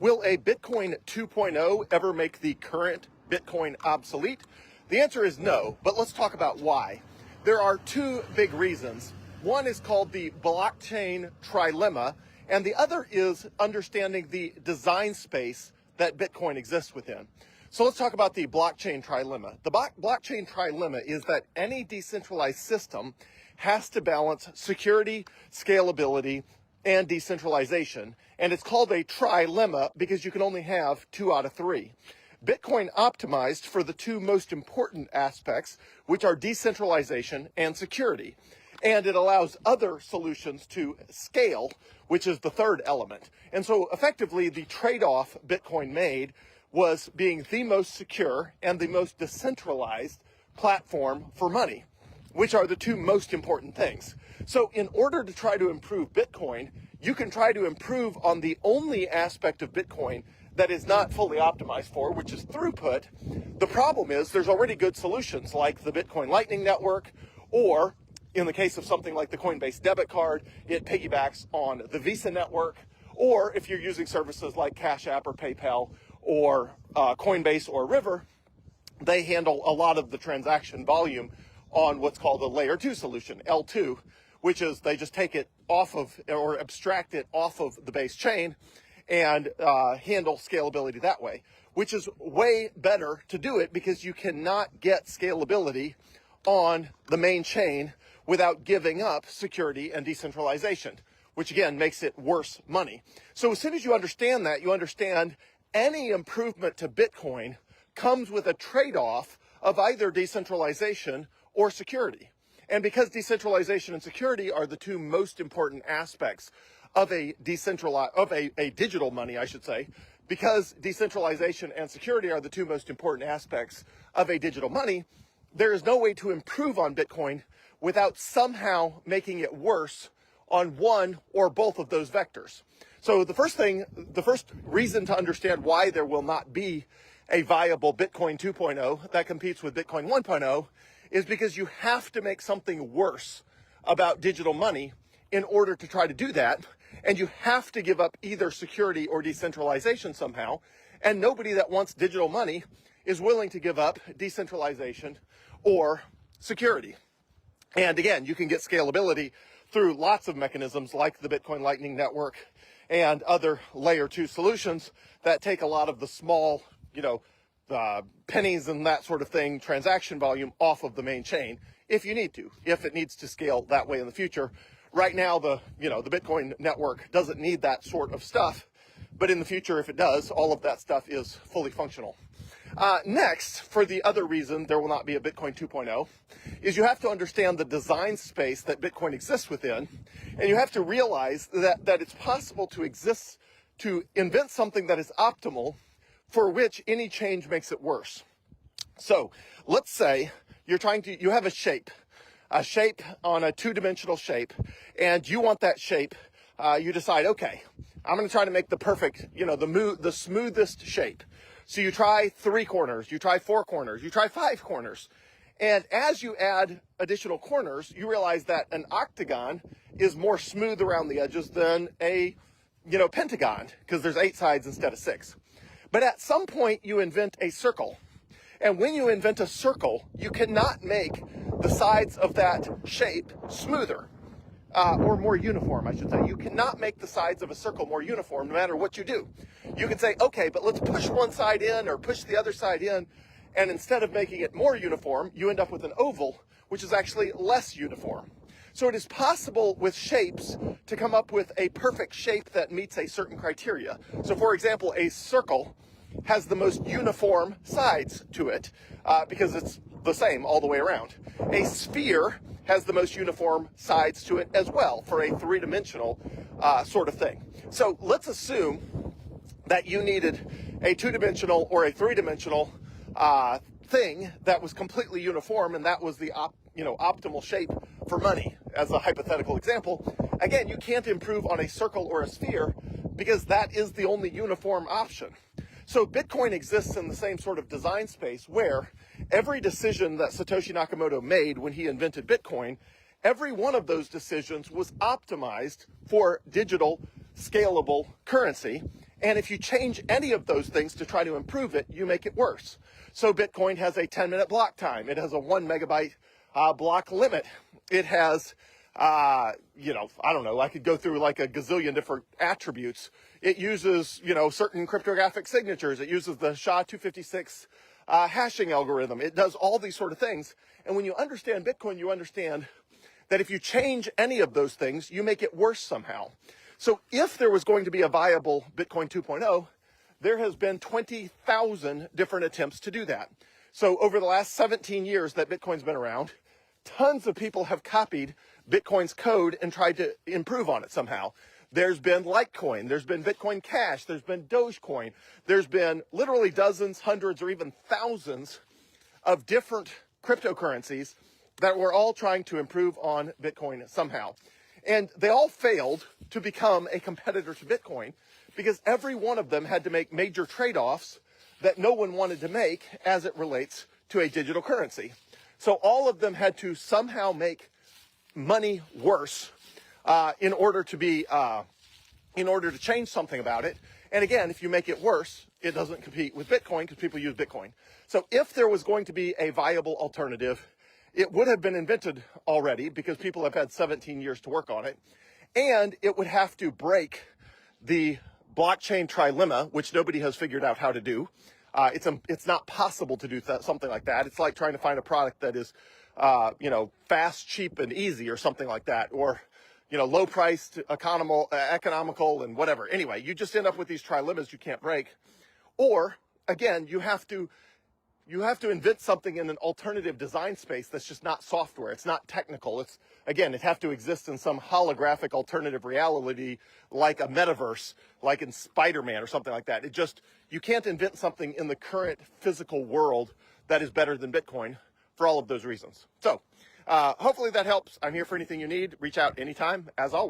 Will a Bitcoin 2.0 ever make the current Bitcoin obsolete? The answer is no, but let's talk about why. There are two big reasons. One is called the blockchain trilemma, and the other is understanding the design space that Bitcoin exists within. So let's talk about the blockchain trilemma. The blockchain trilemma is that any decentralized system has to balance security, scalability, and decentralization. And it's called a trilemma because you can only have 2 out of 3. Bitcoin optimized for the two most important aspects, which are decentralization and security. And it allows other solutions to scale, which is the third element. And so effectively, the trade-off Bitcoin made was being the most secure and the most decentralized platform for money, which are the two most important things. So in order to try to improve Bitcoin, you can try to improve on the only aspect of Bitcoin that is not fully optimized for, which is throughput. The problem is there's already good solutions like the Bitcoin Lightning Network, or in the case of something like the Coinbase debit card, it piggybacks on the Visa network, or if you're using services like Cash App or PayPal or Coinbase or River, they handle a lot of the transaction volume on what's called a layer 2 solution, L2, which is they just take it off of or abstract it off of the base chain and handle scalability that way, which is way better to do it because you cannot get scalability on the main chain without giving up security and decentralization, which again makes it worse money. So as soon as you understand that, you understand any improvement to Bitcoin comes with a trade-off of either decentralization or security. And because decentralization and security are the two most important aspects of a digital money, I should say, because decentralization and security are the two most important aspects of a digital money, there is no way to improve on Bitcoin without somehow making it worse on one or both of those vectors. So the first reason to understand why there will not be a viable Bitcoin 2.0 that competes with Bitcoin 1.0 is because you have to make something worse about digital money in order to try to do that. And you have to give up either security or decentralization somehow. And nobody that wants digital money is willing to give up decentralization or security. And again, you can get scalability through lots of mechanisms like the Bitcoin Lightning Network and other layer 2 solutions that take a lot of the small, pennies and that sort of thing, transaction volume off of the main chain if you need to, if it needs to scale that way in the future. Right now, the Bitcoin network doesn't need that sort of stuff, but in the future, if it does, all of that stuff is fully functional. Next, for the other reason there will not be a Bitcoin 2.0, is you have to understand the design space that Bitcoin exists within, and you have to realize that it's possible to invent something that is optimal for which any change makes it worse. So let's say you have a shape on a 2-dimensional shape, and you want that shape, you decide, okay, I'm going to try to make the perfect, the smoothest shape. So you try 3 corners, you try 4 corners, you try 5 corners. And as you add additional corners, you realize that an octagon is more smooth around the edges than a, pentagon, because there's 8 sides instead of 6. But at some point you invent a circle. And when you invent a circle, you cannot make the sides of that shape smoother. Or more uniform, I should say. You cannot make the sides of a circle more uniform no matter what you do. You can say, okay, but let's push one side in or push the other side in. And instead of making it more uniform, you end up with an oval, which is actually less uniform. So it is possible with shapes to come up with a perfect shape that meets a certain criteria. So for example, a circle has the most uniform sides to it because it's the same all the way around. A sphere has the most uniform sides to it as well for a 3-dimensional sort of thing. So let's assume that you needed a 2-dimensional or a 3-dimensional thing that was completely uniform, and that was the optimal shape for money as a hypothetical example. Again, you can't improve on a circle or a sphere because that is the only uniform option. So Bitcoin exists in the same sort of design space where every decision that Satoshi Nakamoto made when he invented Bitcoin, every one of those decisions was optimized for digital scalable currency. And if you change any of those things to try to improve it, you make it worse. So Bitcoin has a 10-minute block time. It has a 1 megabyte block limit. It has, I don't know, I could go through like a gazillion different attributes. It uses, certain cryptographic signatures. It uses the SHA-256 hashing algorithm. It does all these sort of things. And when you understand Bitcoin, you understand that if you change any of those things, you make it worse somehow. So if there was going to be a viable Bitcoin 2.0, there has been 20,000 different attempts to do that. So over the last 17 years that Bitcoin's been around, tons of people have copied Bitcoin's code and tried to improve on it somehow. There's been Litecoin, there's been Bitcoin Cash, there's been Dogecoin, there's been literally dozens, hundreds, or even thousands of different cryptocurrencies that were all trying to improve on Bitcoin somehow. And they all failed to become a competitor to Bitcoin because every one of them had to make major trade-offs that no one wanted to make as it relates to a digital currency. So all of them had to somehow make money worse in order to change something about it. And again, if you make it worse, it doesn't compete with Bitcoin because people use Bitcoin. So if there was going to be a viable alternative, it would have been invented already because people have had 17 years to work on it. And it would have to break the blockchain trilemma, which nobody has figured out how to do. It's not possible to do something like that. It's like trying to find a product that is, fast, cheap, and easy or something like that. Or, low priced, economical, and whatever. Anyway, you just end up with these trilemmas you can't break. Or, again, you have to invent something in an alternative design space that's just not software. It's not technical. It'd have to exist in some holographic alternative reality like a metaverse, like in Spider-Man or something like that. You can't invent something in the current physical world that is better than Bitcoin for all of those reasons. So, hopefully that helps. I'm here for anything you need. Reach out anytime, as always.